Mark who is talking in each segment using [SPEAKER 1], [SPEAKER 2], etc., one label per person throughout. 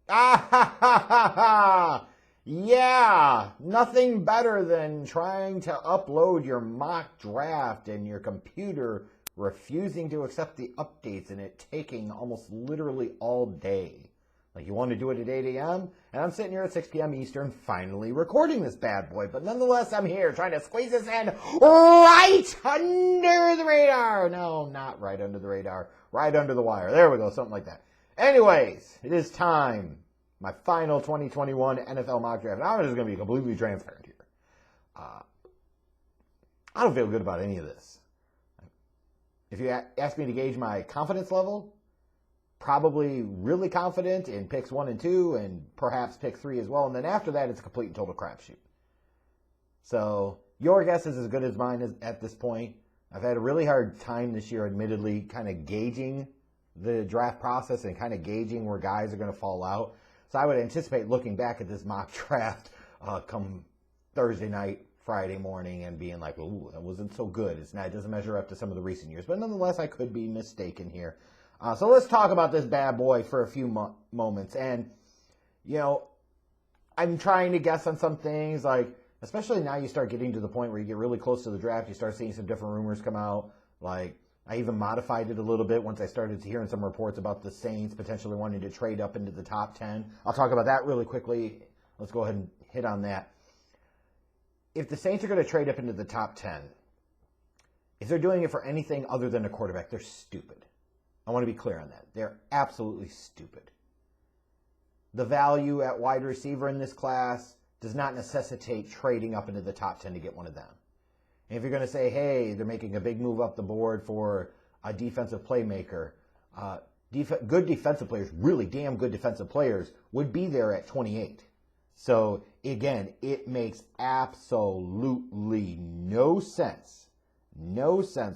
[SPEAKER 1] Ah ha ha ha ha! Yeah, nothing better than trying to upload your mock draft and your computer refusing to accept the updates and it taking almost literally all day. Like, you want to do it at 8 a.m., and I'm sitting here at 6 p.m. Eastern finally recording this bad boy. But nonetheless, I'm here trying to squeeze this in right under the radar. No, not right under the radar. Right under the wire. There we go, something like that. Anyways, it is time. My final 2021 NFL mock draft. Now I'm just going to be completely transparent here. I don't feel good about any of this. If you ask me to gauge my confidence level, probably really confident in picks 1 and 2 and perhaps pick 3 as well. And then after that, it's a complete and total crapshoot. So your guess is as good as mine at this point. I've had a really hard time this year, admittedly, kind of gauging the draft process and kind of gauging where guys are going to fall out. So I would anticipate looking back at this mock draft come Thursday night, Friday morning, and being like, ooh, that wasn't so good. It doesn't measure up to some of the recent years. But nonetheless, I could be mistaken here. So let's talk about this bad boy for a few moments. And, you know, I'm trying to guess on some things, like, especially now you start getting to the point where you get really close to the draft, you start seeing some different rumors come out. Like, I even modified it a little bit once I started hearing some reports about the Saints potentially wanting to trade up into the top 10. I'll talk about that really quickly. Let's go ahead and hit on that. If the Saints are going to trade up into the top 10, if they're doing it for anything other than a quarterback, they're stupid. I want to be clear on that. They're absolutely stupid. The value at wide receiver in this class does not necessitate trading up into the top 10 to get one of them. And if you're going to say, hey, they're making a big move up the board for a defensive playmaker, good defensive players, really damn good defensive players, would be there at 28. So, again, it makes absolutely no sense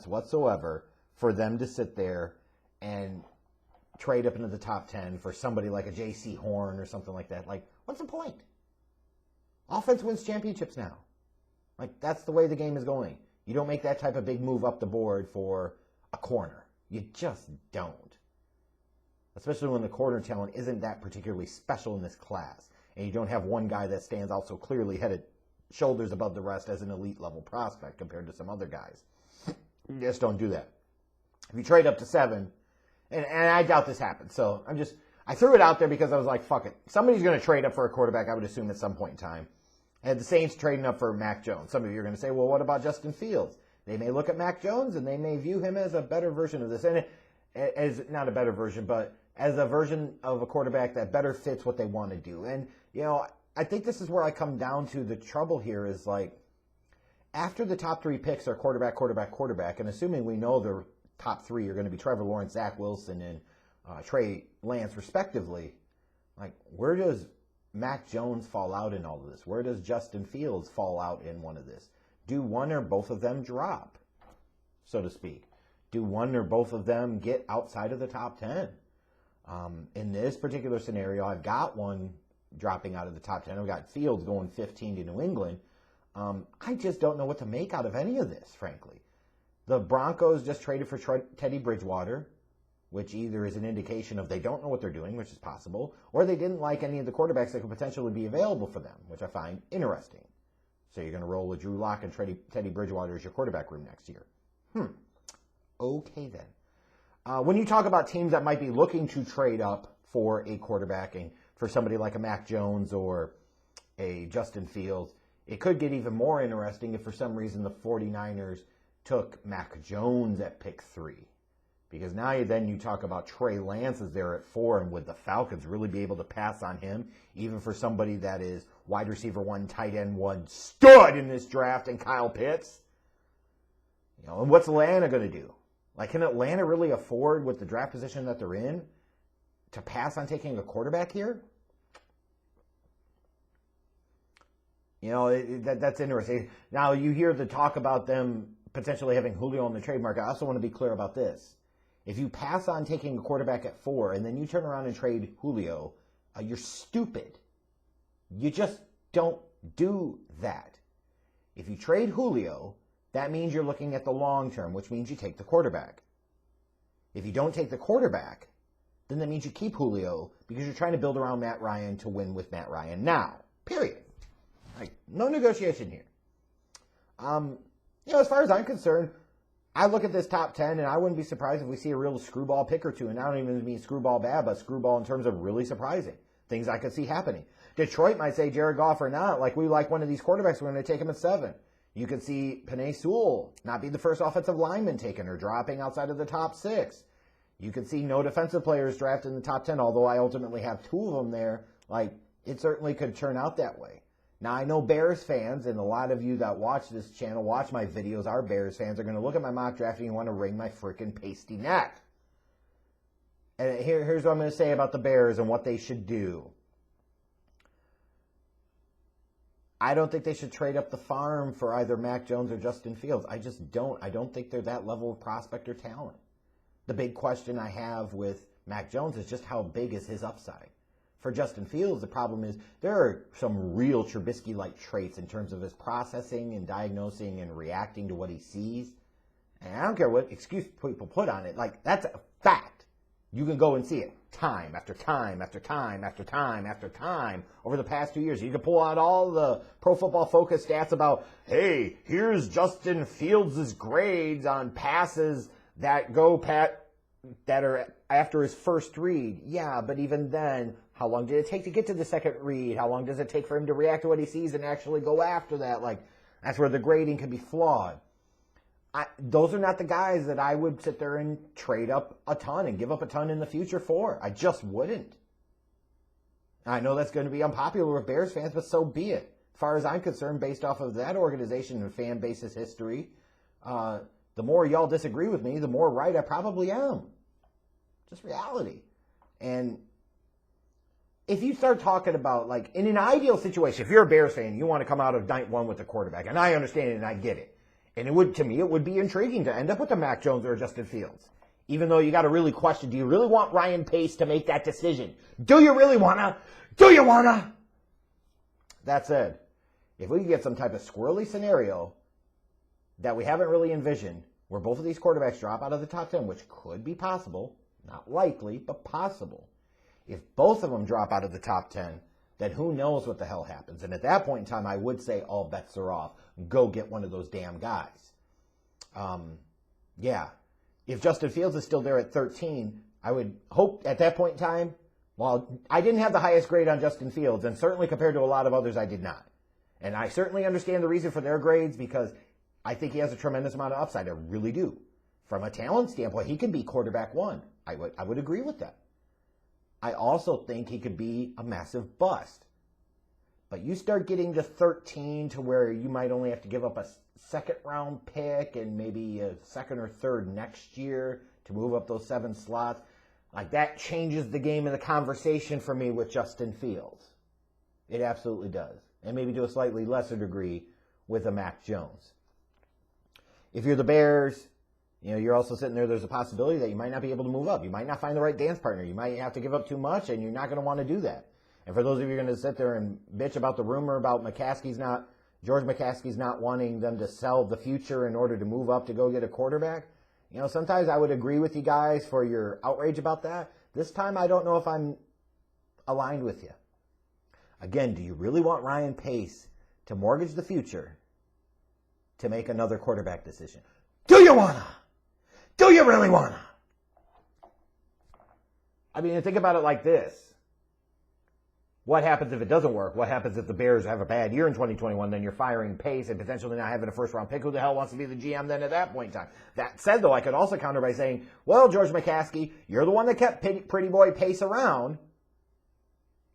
[SPEAKER 1] whatsoever for them to sit there and trade up into the top 10 for somebody like a Jaycee Horn or something like that. Like, what's the point? Offense wins championships now. Like, that's the way the game is going. You don't make that type of big move up the board for a corner. You just don't. Especially when the corner talent isn't that particularly special in this class. And you don't have one guy that stands out so clearly headed shoulders above the rest as an elite level prospect compared to some other guys. You just don't do that. If you trade up to 7, and I doubt this happens, so I threw it out there because I was like, fuck it. Somebody's going to trade up for a quarterback, I would assume, at some point in time. And the Saints trading up for Mac Jones. Some of you are going to say, well, what about Justin Fields? They may look at Mac Jones and they may view him as a better version of this. And as not a better version, but as a version of a quarterback that better fits what they want to do. And, you know, I think this is where I come down to the trouble here is, like, after the top 3 picks are quarterback, and assuming we know the top 3 are going to be Trevor Lawrence, Zach Wilson, and Trey Lance, respectively, like, where does Mac Jones fall out in all of this? Where does Justin Fields fall out in one of this? Do one or both of them drop, so to speak? Do one or both of them get outside of the top 10? In this particular scenario, I've got one dropping out of the top 10. I've got Fields going 15 to New England. I just don't know what to make out of any of this, frankly. The Broncos just traded for Teddy Bridgewater, which either is an indication of they don't know what they're doing, which is possible, or they didn't like any of the quarterbacks that could potentially be available for them, which I find interesting. So you're going to roll with Drew Lock and Teddy Bridgewater as your quarterback room next year. Okay, then. When you talk about teams that might be looking to trade up for a quarterback and for somebody like a Mac Jones or a Justin Fields, it could get even more interesting if for some reason the 49ers took Mac Jones at pick 3. Because now you talk about Trey Lance is there at 4, and would the Falcons really be able to pass on him, even for somebody that is wide receiver 1, tight end 1, stud in this draft, and Kyle Pitts? You know, and what's Atlanta going to do? Like, can Atlanta really afford, with the draft position that they're in, to pass on taking a quarterback here? You know, that's interesting. Now, you hear the talk about them potentially having Julio on the trade market. I also want to be clear about this. If you pass on taking a quarterback at 4 and then you turn around and trade Julio, you're stupid. You just don't do that. If you trade Julio, that means you're looking at the long term, which means you take the quarterback. If you don't take the quarterback, then that means you keep Julio because you're trying to build around Matt Ryan to win with Matt Ryan now. Period. Like, no negotiation here. As far as I'm concerned, I look at this top 10, and I wouldn't be surprised if we see a real screwball pick or two. And I don't even mean screwball bad, but screwball in terms of really surprising. Things I could see happening. Detroit might say Jared Goff or not. Like, we like one of these quarterbacks. We're going to take him at 7. You could see Penei Sewell not be the first offensive lineman taken or dropping outside of the top 6. You could see no defensive players drafted in the top 10, although I ultimately have 2 of them there. Like, it certainly could turn out that way. Now, I know Bears fans, and a lot of you that watch this channel, watch my videos, are Bears fans, are going to look at my mock draft and want to wring my freaking pasty neck. And here's what I'm going to say about the Bears and what they should do. I don't think they should trade up the farm for either Mac Jones or Justin Fields. I just don't. I don't think they're that level of prospect or talent. The big question I have with Mac Jones is just how big is his upside. For Justin Fields, the problem is there are some real Trubisky-like traits in terms of his processing and diagnosing and reacting to what he sees. And I don't care what excuse people put on it. Like, that's a fact. You can go and see it time after time after time after time after time over the past 2 years. You can pull out all the Pro Football Focus stats about, hey, here's Justin Fields' grades on passes that that are after his first read. Yeah, but even then, how long did it take to get to the second read? How long does it take for him to react to what he sees and actually go after that? Like, that's where the grading can be flawed. Those are not the guys that I would sit there and trade up a ton and give up a ton in the future for. I just wouldn't. I know that's going to be unpopular with Bears fans, but so be it. As far as I'm concerned, based off of that organization and fan base's history, the more y'all disagree with me, the more right I probably am. Just reality. And if you start talking about, like, in an ideal situation, if you're a Bears fan, you want to come out of night 1 with the quarterback, and I understand it and I get it. And to me, it would be intriguing to end up with a Mac Jones or a Justin Fields. Even though you got to really question, do you really want Ryan Pace to make that decision? Do you really want to? Do you want to? That said, if we can get some type of squirrely scenario that we haven't really envisioned, where both of these quarterbacks drop out of the top 10, which could be possible, not likely, but possible. If both of them drop out of the top 10, then who knows what the hell happens. And at that point in time, I would say all bets are off. Go get one of those damn guys. If Justin Fields is still there at 13, I would hope at that point in time, well, I didn't have the highest grade on Justin Fields, and certainly compared to a lot of others, I did not. And I certainly understand the reason for their grades because I think he has a tremendous amount of upside. I really do. From a talent standpoint, he can be quarterback 1. I would agree with that. I also think he could be a massive bust. But you start getting to 13 to where you might only have to give up a second-round pick and maybe a second or third next year to move up those 7 slots. Like, that changes the game and the conversation for me with Justin Fields. It absolutely does. And maybe to a slightly lesser degree with a Mac Jones. If you're the Bears, you're also sitting there, there's a possibility that you might not be able to move up. You might not find the right dance partner. You might have to give up too much, and you're not going to want to do that. And for those of you who are going to sit there and bitch about the rumor about George McCaskey's not wanting them to sell the future in order to move up to go get a quarterback, sometimes I would agree with you guys for your outrage about that. This time, I don't know if I'm aligned with you. Again, do you really want Ryan Pace to mortgage the future to make another quarterback decision? Do you wanna? Do you really wanna? I mean, think about it like this. What happens if it doesn't work? What happens if the Bears have a bad year in 2021? Then you're firing Pace and potentially not having a first-round pick. Who the hell wants to be the GM then at that point in time? That said, though, I could also counter by saying, well, George McCaskey, you're the one that kept Pretty Boy Pace around.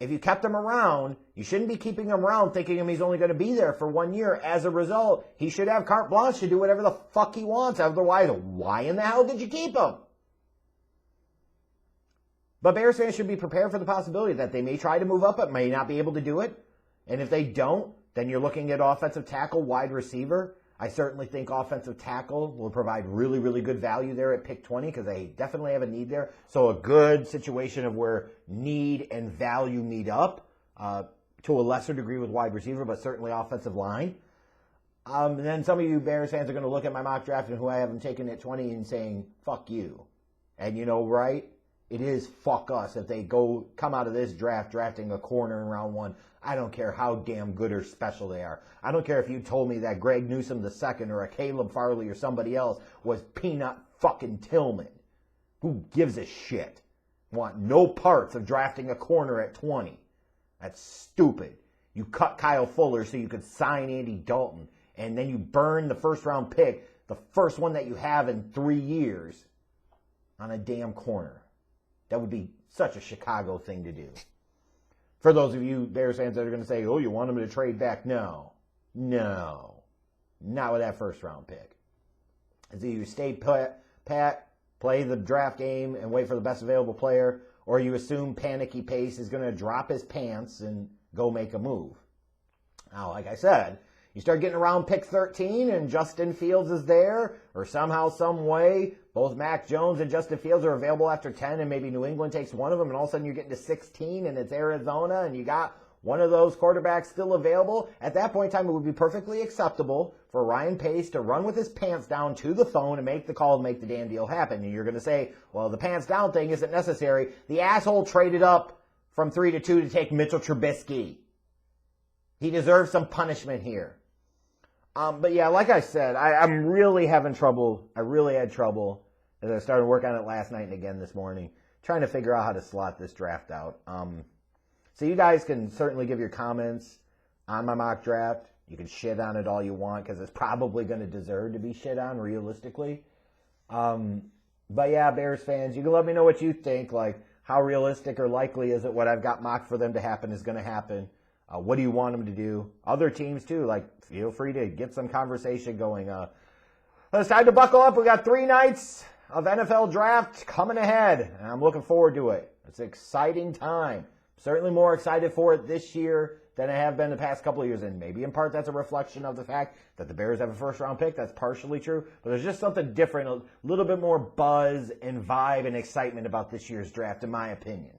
[SPEAKER 1] If you kept him around, you shouldn't be keeping him around thinking he's only going to be there for 1 year. As a result, he should have carte blanche to do whatever the fuck he wants. Otherwise, why in the hell did you keep him? But Bears fans should be prepared for the possibility that they may try to move up, but may not be able to do it. And if they don't, then you're looking at offensive tackle, wide receiver. I certainly think offensive tackle will provide really, really good value there at pick 20 because they definitely have a need there. So a good situation of where need and value meet up to a lesser degree with wide receiver, but certainly offensive line. And then some of you Bears fans are going to look at my mock draft and who I haven't taken at 20 and saying, fuck you. And right? It is fuck us if they come out of this draft drafting a corner in round 1. I don't care how damn good or special they are. I don't care if you told me that Greg Newsome II or a Caleb Farley or somebody else was Peanut fucking Tillman. Who gives a shit? Want no parts of drafting a corner at 20. That's stupid. You cut Kyle Fuller so you could sign Andy Dalton, and then you burn the first round pick, the first one that you have in 3 years, on a damn corner. That would be such a Chicago thing to do. For those of you Bears fans that are going to say, oh, you want him to trade back? No. Not with that first round pick. It's either you stay pat, play the draft game, and wait for the best available player, or you assume Panicky Pace is going to drop his pants and go make a move. Now, like I said, you start getting around pick 13 and Justin Fields is there, or somehow, some way, both Mac Jones and Justin Fields are available after 10, and maybe New England takes one of them, and all of a sudden you're getting to 16, and it's Arizona, and you got one of those quarterbacks still available. At that point in time, it would be perfectly acceptable for Ryan Pace to run with his pants down to the phone and make the call and make the damn deal happen. And you're going to say, well, the pants down thing isn't necessary. The asshole traded up from 3 to 2 to take Mitchell Trubisky. He deserves some punishment here. But yeah, like I said, I'm really having trouble. I really had trouble as I started working on it last night and again this morning, trying to figure out how to slot this draft out. So you guys can certainly give your comments on my mock draft. You can shit on it all you want because it's probably going to deserve to be shit on realistically. But yeah, Bears fans, you can let me know what you think. Like, how realistic or likely is it what I've got mocked for them to happen is going to happen? What do you want them to do? Other teams too, like, feel free to get some conversation going. It's time to buckle up. We got 3 nights of NFL draft coming ahead, and I'm looking forward to it. It's an exciting time. Certainly more excited for it this year than I have been the past couple of years. And maybe in part that's a reflection of the fact that the Bears have a first-round pick. That's partially true. But there's just something different, a little bit more buzz and vibe and excitement about this year's draft, in my opinion.